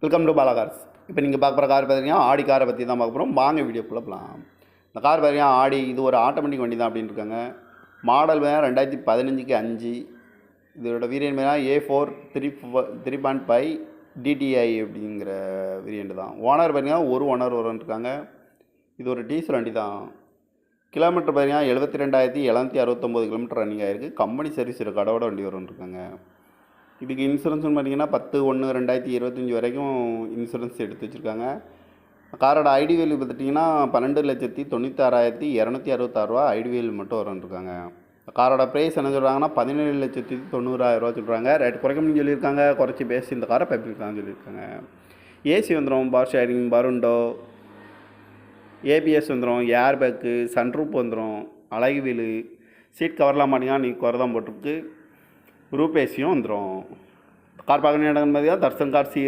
Welcome to Bala cars. இப்போ நீங்கள் பார்க்க போகிற கார் பார்த்தீங்கன்னா ஆடி காரை பற்றி தான் பார்க்க போகிறோம். வாங்க வீடியோக்குள்ளே போகலாம். இந்த கார் பார்த்தீங்கன்னா ஆடி, இது ஒரு ஆட்டோமேட்டிக் வண்டி தான் அப்படின்னு இருக்காங்க. மாடல் பார்த்தீங்கன்னா 2015க்கு 5. இதோட வேரியன்ட் பார்த்தீங்கன்னா A4 3.5 DTI அப்படிங்கிற வேரியண்ட் தான். ஓனர் பார்த்தீங்கன்னா ஒரு ஓனர் இருக்காங்க. இது ஒரு டீசல் வண்டி தான். கிலோமீட்டர் பார்த்தீங்கன்னா 72,769 கிலோமீட்டர் ரன்னிங் ஆகிருக்கு. கம்பெனி சர்வீஸ் கடவோட வண்டி இருக்காங்க. இதுக்கு இன்சூரன்ஸ்னு பார்த்தீங்கன்னா 10/1/2025 வரைக்கும் இன்சூரன்ஸ் எடுத்து வச்சுருக்காங்க. காரோட ஐடி வேல்யூ பார்த்துட்டிங்கன்னா 12,96,266 ரூபா ஐடி வேல்யூ மட்டும் வரும்ன்ருக்காங்க. காரோட ப்ரைஸ் என்ன சொல்கிறாங்கன்னா 17,90,000 சொல்கிறாங்க. ரேட் குறைக்கணும்னு சொல்லியிருக்காங்க. குறைச்சி பேசி இந்த காரை பைப்பிருக்காங்கன்னு சொல்லியிருக்காங்க. ஏசி வந்துடும், பவர் ஷேரிங், பருண்டோ, ஏபிஎஸ் வந்துடும், ஏர் பேக்கு, சன்ரூப் வந்துடும், அழகு வீலு, சீட் கவர்லாம் மாட்டிங்கன்னா நீ குறை தான் போட்டிருக்கு. ரூபேசியும் வந்துடும். கார் பார்க்கணும் இடம் பார்த்தீங்கன்னா தர்சன் கார் சி